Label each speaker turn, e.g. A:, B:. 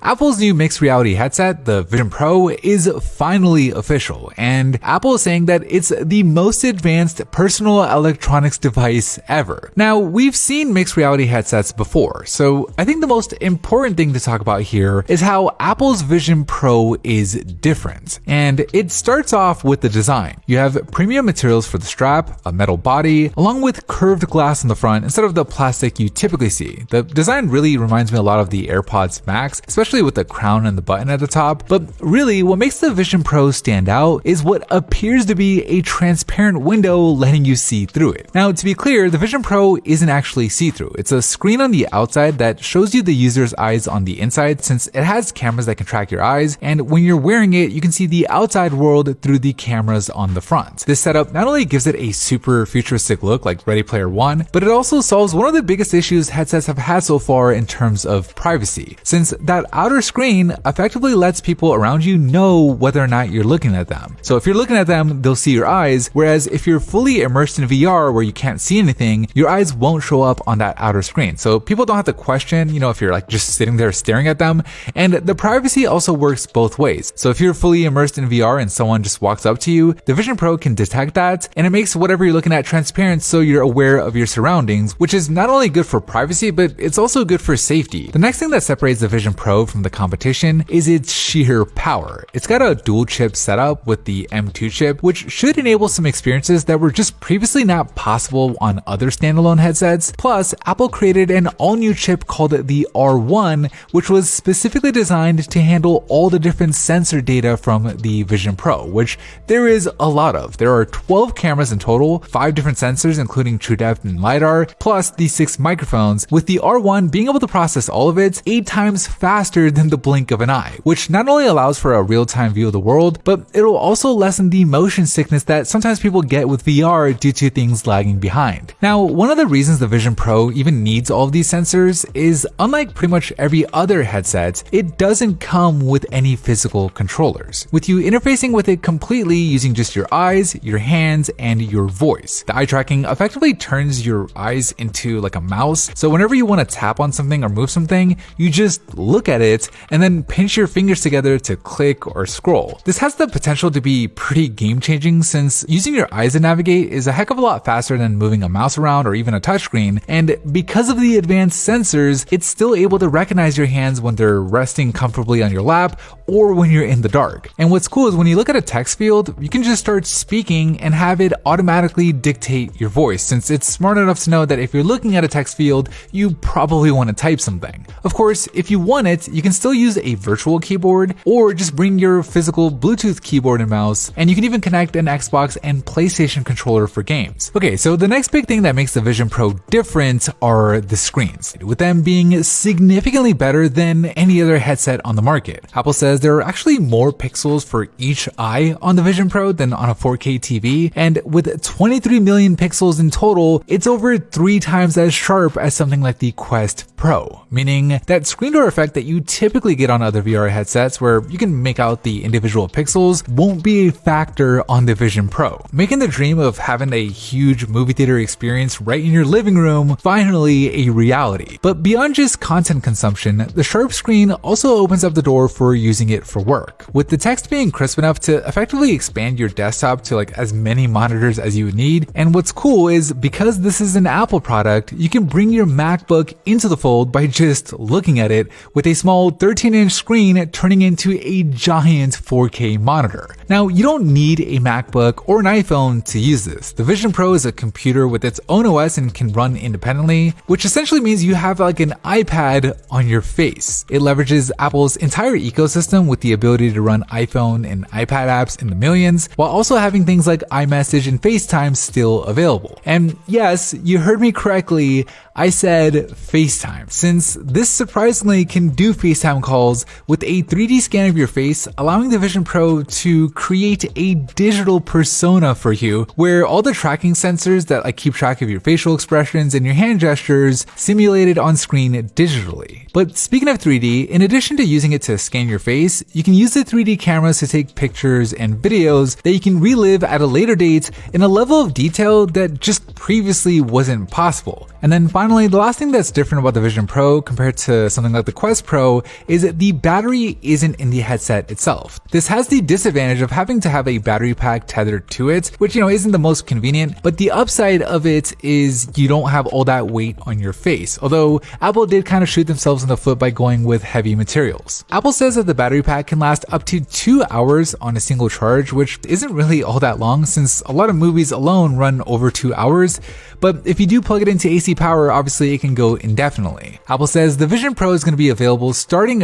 A: Apple's new mixed reality headset, the Vision Pro, is finally official, and Apple is saying that it's the most advanced personal electronics device ever. Now, we've seen mixed reality headsets before, so I think the most important thing to talk about here is how Apple's Vision Pro is different. And it starts off with the design. You have premium materials for the strap, a metal body, along with curved glass on the front instead of the plastic you typically see. The design really reminds me a lot of the AirPods Max, especially with the crown and the button at the top. But really, what makes the Vision Pro stand out is what appears to be a transparent window letting you see through it. Now, to be clear, the Vision Pro isn't actually see-through. It's a screen on the outside that shows you the user's eyes on the inside, since it has cameras that can track your eyes, and when you're wearing it, you can see the outside world through the cameras on the front. This setup not only gives it a super futuristic look like Ready Player One, but it also solves one of the biggest issues headsets have had so far in terms of privacy, since that outer screen effectively lets people around you know whether or not you're looking at them. So if you're looking at them, they'll see your eyes, whereas if you're fully immersed in VR where you can't see anything, your eyes won't show up on that outer screen. So people don't have to question, if you're like just sitting there staring at them. And the privacy also works both ways. So if you're fully immersed in VR and someone just walks up to you, the Vision Pro can detect that, and it makes whatever you're looking at transparent so you're aware of your surroundings, which is not only good for privacy, but it's also good for safety. The next thing that separates the Vision Pro from the competition is its sheer power. It's got a dual chip setup with the M2 chip, which should enable some experiences that were just previously not possible on other standalone headsets. Plus, Apple created an all-new chip called the R1, which was specifically designed to handle all the different sensor data from the Vision Pro, which there is a lot of. There are 12 cameras in total, 5 different sensors including true depth and LiDAR, plus the 6 microphones, with the R1 being able to process all of it 8 times faster than the blink of an eye, which not only allows for a real-time view of the world, but it'll also lessen the motion sickness that sometimes people get with VR due to things lagging behind. Now, one of the reasons the Vision Pro even needs all of these sensors is, unlike pretty much every other headset, it doesn't come with any physical controllers, with you interfacing with it completely using just your eyes, your hands, and your voice. The eye tracking effectively turns your eyes into like a mouse, so whenever you want to tap on something or move something, you just look at it and then pinch your fingers together to click or scroll. This has the potential to be pretty game-changing, since using your eyes to navigate is a heck of a lot faster than moving a mouse around or even a touchscreen, and because of the advanced sensors, it's still able to recognize your hands when they're resting comfortably on your lap or when you're in the dark. And what's cool is when you look at a text field, you can just start speaking and have it automatically dictate your voice, since it's smart enough to know that if you're looking at a text field, you probably want to type something. Of course, if you want it, you can still use a virtual keyboard or just bring your physical Bluetooth keyboard and mouse, and you can even connect an Xbox and PlayStation controller for games. Okay, so the next big thing that makes the Vision Pro different are the screens, with them being significantly better than any other headset on the market. Apple says there are actually more pixels for each eye on the Vision Pro than on a 4K TV, and with 23 million pixels in total, it's over 3 times as sharp as something like the Quest Pro, meaning that screen door effect that you typically get on other VR headsets where you can make out the individual pixels won't be a factor on the Vision Pro, making the dream of having a huge movie theater experience right in your living room finally a reality. But beyond just content consumption, the sharp screen also opens up the door for using it for work, with the text being crisp enough to effectively expand your desktop to like as many monitors as you would need. And what's cool is, because this is an Apple product, you can bring your MacBook into the fold by just looking at it, with a small 13-inch screen turning into a giant 4K monitor. Now, you don't need a MacBook or an iPhone to use this. The Vision Pro is a computer with its own OS and can run independently, which essentially means you have like an iPad on your face. It leverages Apple's entire ecosystem with the ability to run iPhone and iPad apps in the millions, while also having things like iMessage and FaceTime still available. And yes, you heard me correctly, I said FaceTime, since this surprisingly can do FaceTime calls with a 3D scan of your face, allowing the Vision Pro to create a digital persona for you, where all the tracking sensors that like keep track of your facial expressions and your hand gestures simulated on screen digitally. But speaking of 3D, in addition to using it to scan your face, you can use the 3D cameras to take pictures and videos that you can relive at a later date in a level of detail that just previously wasn't possible. And then finally, the last thing that's different about the Vision Pro compared to something like the Quest Pro Pro is the battery isn't in the headset itself. This has the disadvantage of having to have a battery pack tethered to it, which isn't the most convenient, but the upside of it is you don't have all that weight on your face, although Apple did kind of shoot themselves in the foot by going with heavy materials. Apple says that the battery pack can last up to 2 hours on a single charge, which isn't really all that long since a lot of movies alone run over 2 hours, but if you do plug it into AC power, obviously it can go indefinitely. Apple says the Vision Pro is going to be available starting